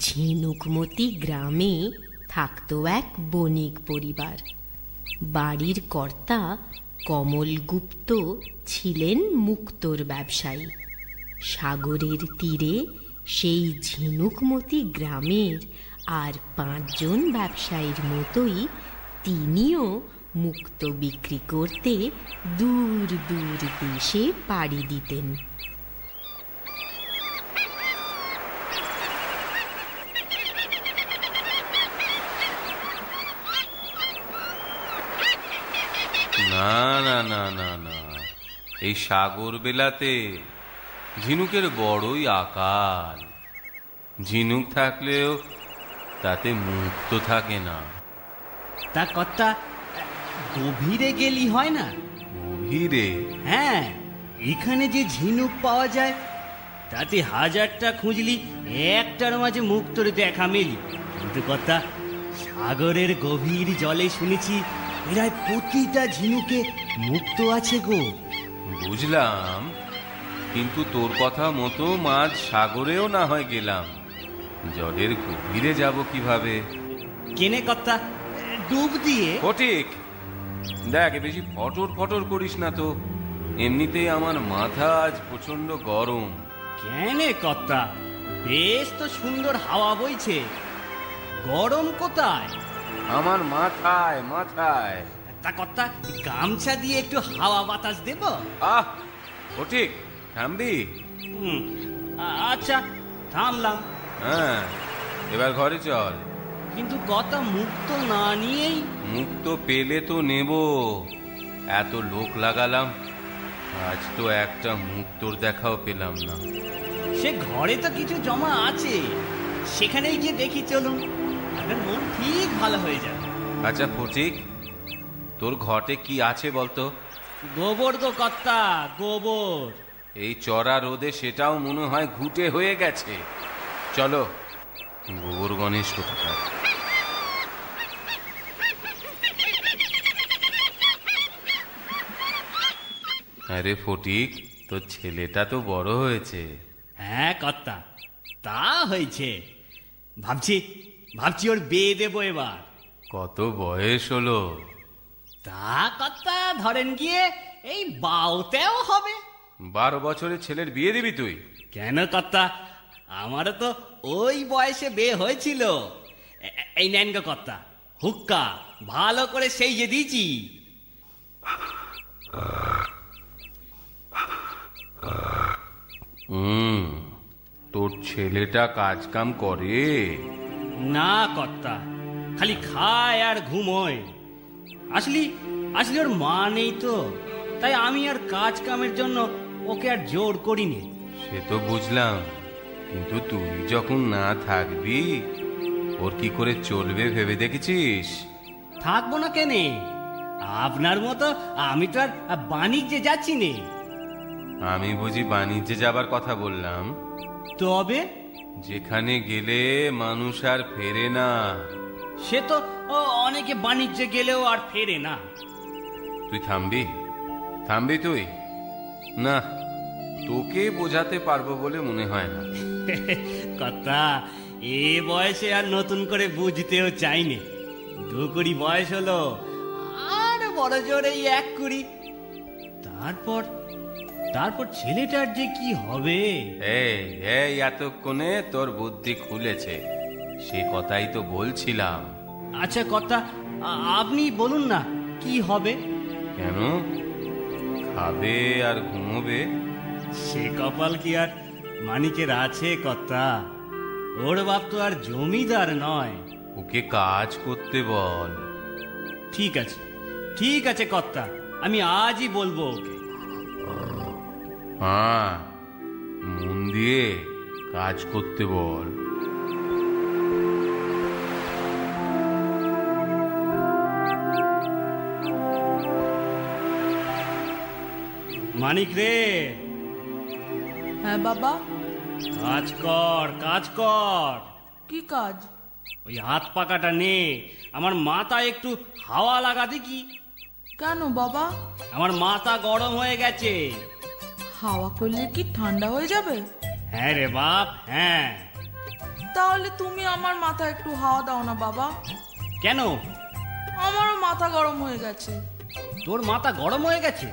ঝিনুকমতি গ্রামে থাকত এক বণিক পরিবার। বাড়ির কর্তা কমল গুপ্ত ছিলেন মুক্তোর ব্যবসায়ী। সাগরের তীরে সেই ঝিনুকমতি গ্রামের আর 5 জন ব্যবসায়ীর মতোই তিনিও মুক্তো বিক্রি করতে দূর দূর দেশে পাড়ি দিতেন। না না না না না, এই সাগর বেলাতে ঝিনুকের বড়ই আকাল। ঝিনুক থাকলেও তাতে মুক্ত থাকে না। তা কর্তা, গভীরে গেলি হয় না? গভীরে? হ্যাঁ, এখানে যে ঝিনুক পাওয়া যায় তাতে 1000টা খুঁজলি একটার মাঝে মুক্তোর দেখা মেলি। কিন্তু কর্তা, সাগরের গভীর জলে শুনেছি এরাই প্রতিটা ঝিনুকে মুক্তো আছে গো। বুঝলাম, কিন্তু তোর কথা মতো মাঝ সাগরেও না হয় গেলাম, জলের গভীরে যাব কিভাবে? কেনে কর্তা, ডুব দিয়ে? ফটিক, দেখ বেশি ফটর ফটর করিস না তো, এমনিতেই আমার মাথা আজ প্রচন্ড গরম। কেনে কর্তা, বেশ তো সুন্দর হাওয়া বইছে, গরম কোথায়? আমার মাথায় মাথায়। তা কর্তা, গামছা দিয়ে একটু হাওয়া বাতাস দেব? আহ ফটিক, থামবি? আচ্ছা, থামলাম। হ্যাঁ, এবার ঘরে চল। কিন্তু কর্তা, মুক্ত না নিয়েই? মুক্ত পেলে তো নেব, এত লোক লাগালাম, আজ তো একটা মুক্তোর দেখাও পেলাম না। সে ঘরে তো কিছু জমা আছে, সেখানেই গিয়ে দেখি চলুন, আপনার মন ঠিক ভালো হয়ে যাবে। আচ্ছা ফটিক, তোর ঘটে কি আছে বলতো? গোবর গো কর্তা, গোবর। এই চড়া রোদে সেটাও মনে হয় ঘুটে হয়ে গেছে। চলো, গোবর গণেশ কোথাকার। আরে ফটিক, তোর ছেলেটা তো বড় হয়েছে। হ্যাঁ কর্তা, তা হয়েছে। ভাবছি ভাবছি ওর বিয়ে দেবো এবার। কত বয়স হলো? তা কর্তা, ধরেন গিয়ে এই 22তেও হবে। 12 বছরের ছেলের বিয়ে দিবি তুই? কেন কর্তা, আমারও তো ওই বয়সে বিয়ে হয়েছিল। এই নেন গো কর্তা, হুক্কা ভালো করে সেই যে দিয়েছি। তোর ছেলেটা কাজ কাম করে? না কর্তা, খালি খায় আর ঘুমোয়। আসলে আসলে ওর মা নেই তো, তাই আমি আর কাজ কামের জন্য ওকে আর জোর করিনি। সে তো বুঝলাম, কিন্তু তুই যখন না থাকবি ওর কি করে চলবে ভেবে দেখেছিস? থাকবো না কেনে, আপনার মতো আমি তো আর বাণিজ্যে যাচ্ছি নে। আমি বুঝি বাণিজ্যে যাবার কথা বললাম? তবে যেখানে গেলে মানুষ আর ফেরে না। সে তো অনেকে বাণিজ্যে গেলেও আর ফেরে না। তুই থামবি? থামবি তুই? না, তোকে বোঝাতে পারবো বলে মনে হয় না। কথা, এ বয়সে আর নতুন করে বুঝতেও চাইনি। 2 কুড়ি বয়স হলো, আর বড় জোরে 1 কুড়ি। তারপর তারপর ছেলেটার যে কি হবে। এই এই এতক্ষণে তোর বুদ্ধি খুলেছে, সে কথাই তো বলছিলাম। আচ্ছা কথা, আপনি বলুন না কি হবে? কেন? খাবে আর ঘুমোবে। সে কপাল কি আর মানিকের আছে কথা? ওর বাপ তো আর জমিদার নয়। ওকে কাজ করতে বল। ঠিক আছে, ঠিক আছে কর্তা, আমি আজই বলবো ওকে। হ্যাঁ, মন দিয়ে কাজ করতে বল। মানিক রে। হ্যাঁ বাবা। কাজ কর, কাজ কর। কি কাজ? ওই হাত পাকাটা নে, আমার মাথা একটু হাওয়া লাগা দেখি। কেন বাবা? আমার মাথা গরম হয়ে গেছে। হাওয়া করলে কি ঠান্ডা হয়ে যাবে? হ্যাঁ রে বাপ, হ্যাঁ। তাহলে তুমি আমার মাথা একটু হাওয়া দাও না বাবা, কেন? আমারও মাথা গরম হয়ে গেছে। তোর মাথা গরম হয়ে গেছে?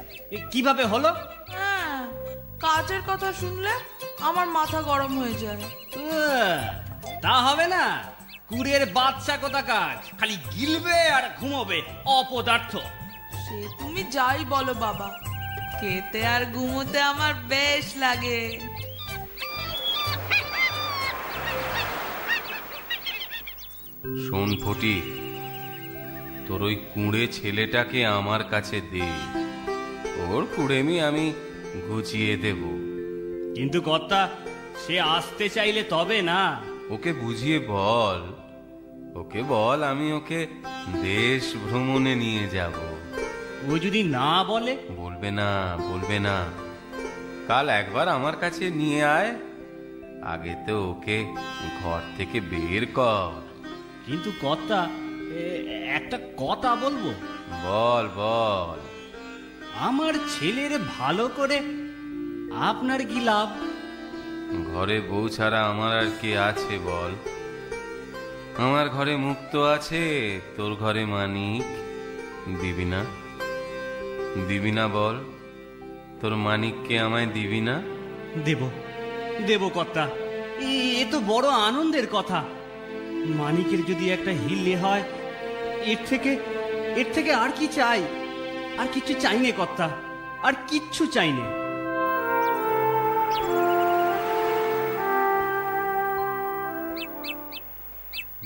কিভাবে হলো? হ্যাঁ, কাজের কথা শুনলে আমার মাথা গরম হয়ে যায়। তা হবে না, কুড়ের বাচ্চা কোথাকার, খালি গিলবে আর ঘুমোবে, অপদার্থ। সে তুমি যাই বলো বাবা, খেতে আর ঘুমোতে আমার বেশ লাগে। শোন ফটিক, তোর ওই কুঁড়ে ছেলেটাকে আমার কাছে দে, ওর কুঁড়েমি আমি গুছিয়ে দেব। কিন্তু কর্তা, সে আসতে চাইলে তবে না। ওকে বুঝিয়ে বল, ওকে বল আমি ওকে দেশ ভ্রমণে নিয়ে যাব। ও যদি না বলে? বলবে না, বলবে না। কাল একবার আমার কাছে নিয়ে আয়, আগে তো ওকে ঘর থেকে বের কর। কিন্তু কর্তা, একটা কথা বলবো? বল বল। আমার ছেলের ভালো করে আপনার কি লাভ? ঘরে বউ ছাড়া আমার আর কে আছে বল? আমার ঘরে মুক্ত আছে, তোর ঘরে মানিক। দিবি না? দিবি না বল? তোর মানিককে আমায় দিবি না? দেব, দেব কর্তা, এ তো বড় আনন্দের কথা। মানিকের যদি একটা হিল্লে হয়, এর থেকে আর কি চাই? আর কিছু চাই নে কর্তা, আর কিচ্ছু চাই নে।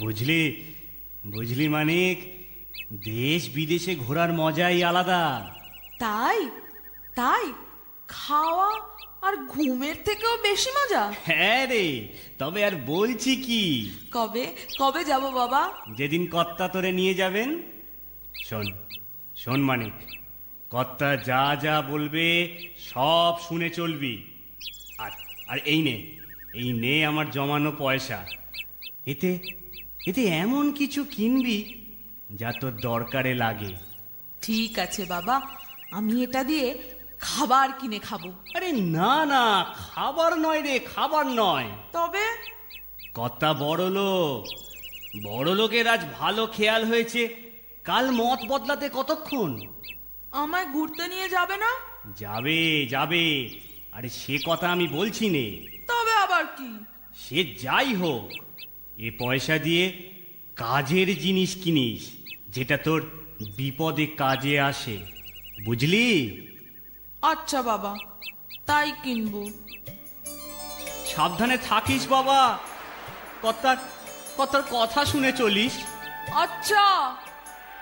বুঝলি, বুঝলি মানিক, দেশ বিদেশে ঘোরার মজাই আলাদা। তাই তাই খাওয়া আর ঘুমের থেকেও বেশি মজা। হ্যাঁ রে, তবে আর বলছি কি, কবে কবে যাব বাবা? যেদিন কর্তা তোরে নিয়ে যাবেন। শোন, শোন মানিক, কর্তা যা যা বলবে সব শুনে চলবি। আর আর এই নে আমার জমানো পয়সা। এতে এতে এমন কিছু কিনবি যা তোর দরকারে লাগে। ঠিক আছে বাবা, আমি এটা দিয়ে খাবার কিনে খাবো। আরে না না, খাবার নয় রে, খাবার নয়। তবে কর্তা বড় লোকের আজ ভালো খেয়াল হয়েছে, কাল মত বদলাতে কতক্ষণ? আমায় ঘুরতে নিয়ে যাবে না? যাবে যাবে, আরে সে কথা আমি বলছি নে। তবে আবার কি? সে যাই হোক, এ পয়সা দিয়ে কাজের জিনিস কিনিস, যেটা তোর বিপদে কাজে আসে, বুঝলি? আচ্ছা বাবা, তাই কিনবো। সাবধানে থাকিস বাবা, কর্তার কথা শুনে চলিস। আচ্ছা।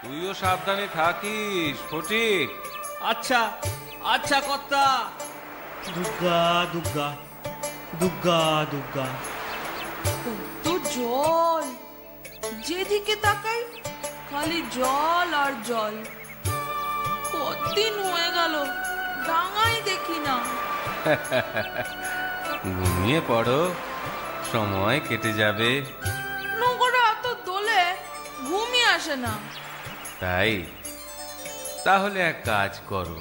তুইও সাবধানে থাকিস ফটিক। আচ্ছা আচ্ছা কর্তা। দুর্গা দুর্গা দুর্গা দুর্গা। কত জল, যেদিকে তাকাই খালি জল আর জল। কতদিন হয়ে গেল ডাঙাই দেখি না। ঘুমিয়ে পড়ো, সময় কেটে যাবে। নগরে এত দোলে ঘুমই আসে না। তাই? তাহলে এক কাজ করো,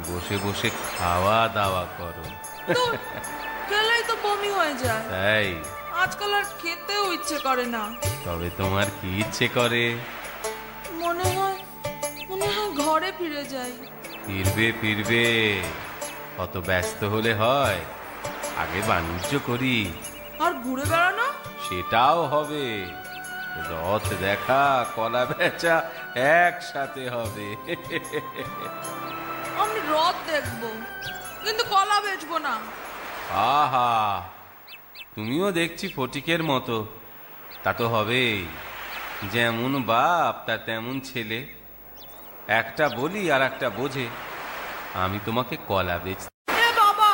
বসে বসে খাওয়া দাওয়া করো। ধুর, খেলেই তো বমি হয়ে যায়। তাই? আজকাল আর খেতেও ইচ্ছে করে না। তবে তোমার কি ইচ্ছে করে? মনে হয় ঘরে ফিরে যাই। ফিরবে ফিরবে, অত ব্যস্ত হলে হয়? আগে বাণিজ্য করি। আর ঘুরে বেড়ানো? সেটাও হবে। রথ দেখা, কলা বেচা একসাথে হবে। আমি রথ দেখবো, কিন্তু কলা বেচবো না। আহা, তুমিও দেখছি ফটিকের মতো। তা তো হবেই, যেমন বাপ তার তেমন ছেলে। একটা বলি আর একটা বোঝে। আমি তোমাকে কলা বেচ। এ বাবা,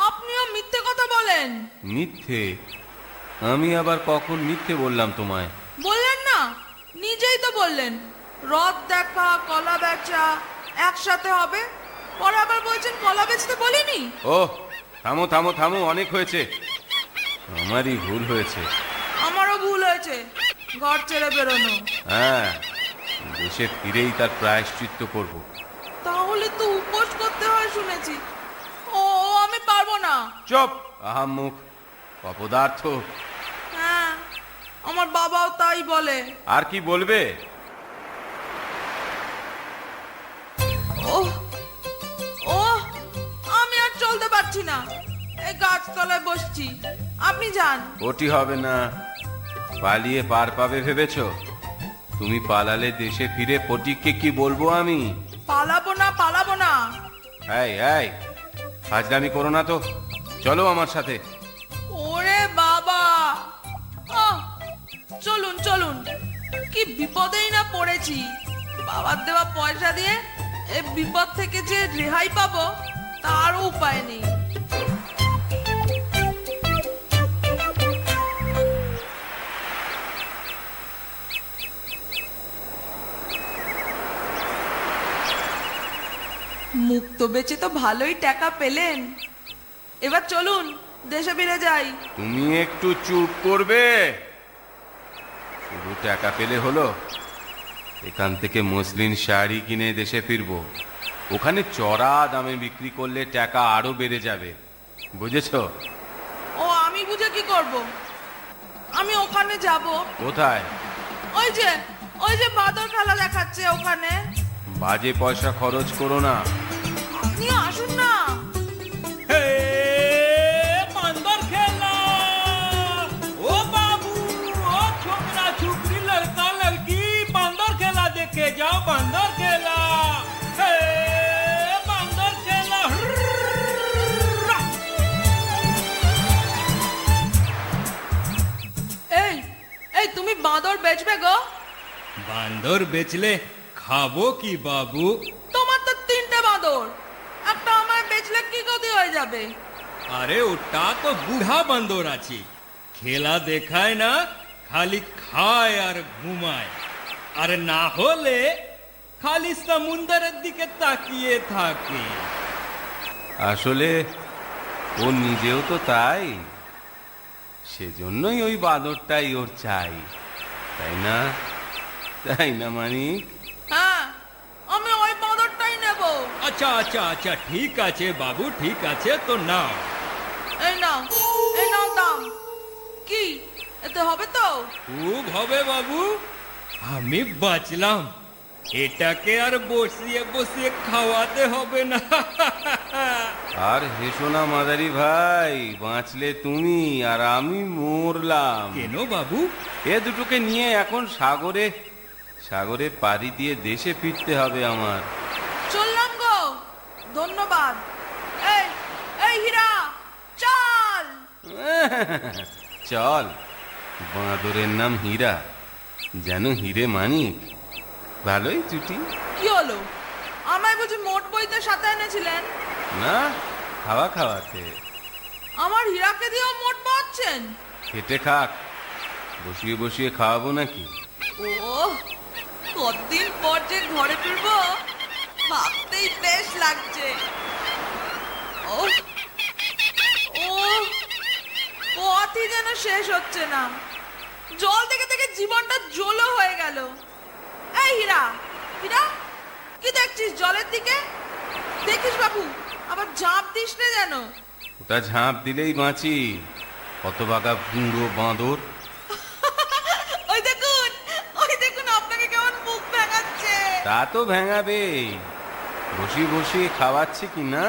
আপনিও মিথ্যে কথা বলেন। মিথ্যে? আমি আবার কখন মিথ্যে বললাম তোমায়? বললেন না, নিজেই তো বললেন রথ দেখা কলা বেচা একসাথে হবে। পরে আবার বলছেন কলা বেচতে বলিনি। ও থামো থামো থামো, অনেক হয়েছে। আমারই ভুল হয়েছে। আমারও ভুল হয়েছে ঘর ছেড়ে বেরোনো। হ্যাঁ, দেশে ফিরেই তার প্রায়শ্চিত্ত করব। তাহলে তো উপোস করতে হয় শুনেছি। ও আমি পারবো না। চুপ, আহাম্মুখ, অপদার্থ। আমার বাবাও তাই বলে। আর কি বলবে? ও ও আমি আর চলতে পারছি না, এই গাছতলায় বসছি, আপনি যান। ওটি হবে না, পালিয়ে পার পাবে ভেবেছো? তুমি পালালে দেশে ফিরে ফটিককে কি বলবো আমি? পালাবো না, পালাবো না। এই এই, ফাজলামি করো না তো, চলো আমার সাথে। ওরে বাবা, আহ, চলুন চলুন, কি বিপদেই না পড়েছি। বাবার দেওয়া পয়সা দিয়ে এই বিপদ থেকে যে রেহাই পাবো তারও উপায় নেই। মুক্তো বেচে তো ভালোই টাকা পেলেন, এবার চলুন দেশে ফিরে যাই। তুমি একটু চুপ করবে? শুধু টাকা পেলে হলো? এখান থেকে মসলিন শাড়ি কিনে দেশে ফিরবো। ওখানে চড়া দামে বিক্রি করলে টাকা আরো বেড়ে যাবে, বুঝেছো? ও আমি বুঝে কি করব? আমি ওখানে যাব। কোথায়? ওই যে বাদর খেলা দেখাচ্ছে ওখানে। বাজে পয়সা খরচ করো না। আপনি আসুন না। হে বান্দর খেলা, ও বাবু, ও ছোকরা ছোকরি, লড়কা লড়কি, বান্দর খেলা দেখে যাও, বান্দর খেলা। হে বান্দর খেলা। এই এই তুমি বাঁদর বেচবে গো? বান্দর বেচলে খাবো কি বাবু? তোমার তো 3টে বাঁদর, একটা আমায় বেচলে কি ক্ষতি হয়ে যাবে? আরে ওটা তো বুড়া বান্দর আছে, খেলা দেখায় না, খালি খায় আর ঘুমায়। আর না হলে খালি সমুদ্রের দিকে তাকিয়ে থাকে। আসলে ও নিজেও তো তাই, সেজন্যই ওই বাদরটাই ওর চাই, তাই না? তাই না মানিক? হ্যাঁ, আমি ওই বাঁদরটাই নেব। আচ্ছা আচ্ছা আচ্ছা, ঠিক আছে বাবু, ঠিক আছে, তো নাও। এই নাও দাম। কি এতে হবে তো? খুব হবে বাবু, আমি বাঁচলাম, এটাকে আর বসিয়ে বসিয়ে খাওয়াতে হবে না। আর হেসো না মাদারি ভাই, বাঁচলে তুমি আর আমি মরলাম। কেন বাবু? এ দুটোকে নিয়ে এখন সাগরে পাড়ি দিয়ে দেশে ফিরতে হবে আমার। চললাম গো, ধন্যবাদ। এই এই হীরা, চল। চল, বাঁদরের নাম হীরা, যেন হিরে মানিক, ভালোই জুটি। কি হলো, আমায় বুঝি মোট বইতে সাথে এনেছিলেন? না, খাওয়াতে। আমার হীরাকে দিয়েও মোট পাচ্ছেন? খেটে খাক, বসিয়ে বসিয়ে খাওয়াবো নাকি? ও কতদিন পর যে ঘরে ফিরবো, ভাবতেই বেশ লাগছে। ও ও পথই যেন শেষ হচ্ছে না, জল থেকে থেকে জীবনটা জলো হয়ে গেল। এই হীরা, হীরা, কি দেখছিস জলের দিকে? দেখিস বাবু, আবার ঝাঁপ দিস না যেন। ওটা ঝাঁপ দিলেই বাঁচি, হতভাগা বুড়ো বাঁদর। ওই দেখুন আপনাকে কেমন মুখ ভেঙাচ্ছে। তা তো ভেঙাবে, বসিয়ে বসিয়ে খাওয়াচ্ছে কি না?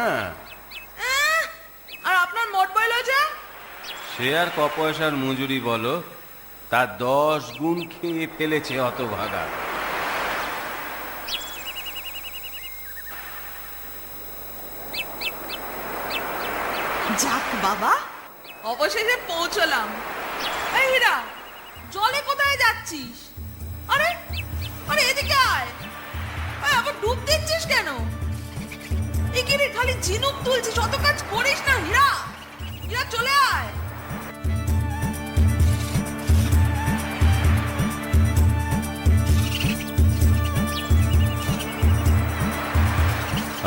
আর আপনার মোট বইল যে? সে আর ক পয়সার মজুরি বলো, তার 10 গুণ খেয়ে ফেলেছে হতভাগা। যাক বাবা, অবশেষে পৌঁছলাম। এই হীরা, জলে কোথায় যাচ্ছিস? আরে আরে এদিকে আয়। আবার ডুব দিচ্ছিস কেন? এখানে খালি ঝিনুক তুলছিস, অত কাজ করিস না। হীরা, হীরা চলে আয়।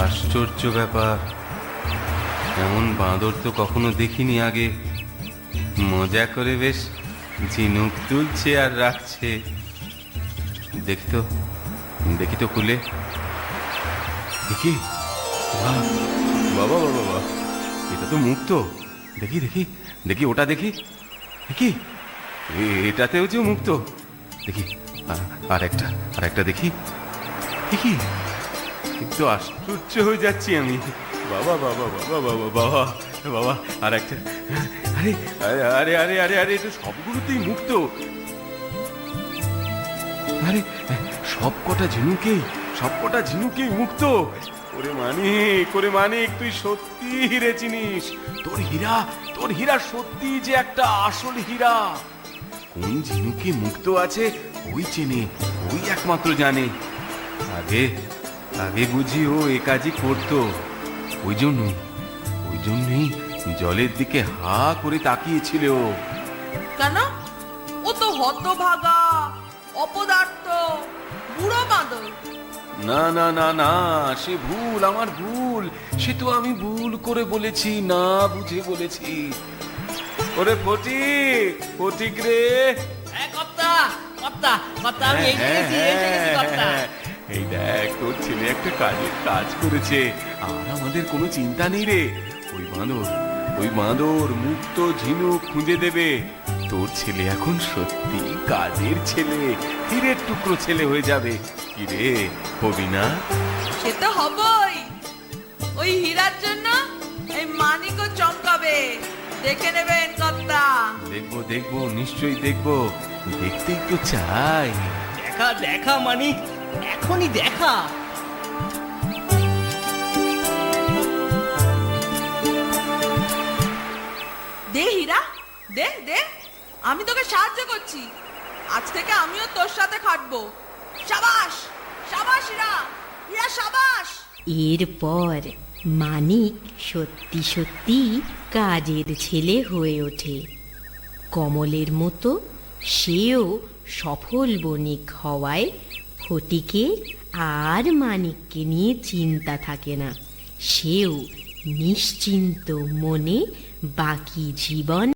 আশ্চর্য ব্যাপার, এমন বাঁদর তো কখনো দেখিনি আগে। মজা করে বেশ ঝিনুক তুলছে আর রাখছে। দেখি তো খুলে দেখি। বাবা, এটা তো মুক্তো। দেখি ওটা দেখি। এটাতেও যে মুক্ত। দেখি আর একটা দেখি। দেখি, একটু আশ্চর্য হয়ে যাচ্ছি আমি। বাবা বাবা বাবা বাবা বাবা বাবা, আর একটা। আরে আরে আরে আরে আরে আরে, এটা সবগুলোতেই মুক্ত। আরে সবকটা ঝিনুকেই মুক্ত। ওরে মানিক, তুই সত্যি হিরে চিনিস। তোর হীরা সত্যি যে একটা আসল হীরা। কোন ঝিনুকে মুক্ত আছে ওই চেনে, ওই একমাত্র জানে। আগে বুঝি ও এ কাজই করতো। ওই জন্যই জলের দিকে হা করে তাকিয়েছিল ও। কেন? ও তো হতভাগা, অপদার্থ, বুড়ো বাঁদর। না না না না, সে ভুল, আমার ভুল। সে তো আমি ভুল করে বলেছি, না বুঝে বলেছি। ওরে ফটিক রে। এই দেখ, তোর ছেলে একটা কাজ করেছে, আর আমাদের কোনো চিন্তা নেই রে। ওই বাঁদর মুক্ত ঝিনুক খুঁজে দেবে। তোর ছেলে এখন সত্যি কাজের ছেলে, হীরের টুকরো ছেলে হয়ে যাবে। কি রে, হবি না? সে তো হবই। ওই হীরার জন্য এই মানিকও চমকাবে। দেখে নেবেন কর্তা। দেখবো, নিশ্চয়ই দেখবো। দেখতেই তো চাই। দেখা মানিক, এখনই দেখা। দে হীরা, দে, আমি তোকে সাহায্য করছি। আজ থেকে আমিও তোর সাথে খাটবো। সাবাস হীরা, সাবাস। এরপর মানিক সত্যি সত্যি কাজের ছেলে হয়ে ওঠে। কমলের মতো সেও সফল বণিক হওয়ায় ফটিকে আর মানিককে নিয়ে চিন্তা থাকে না। সেও নিশ্চিন্ত মনে বাকি জীবন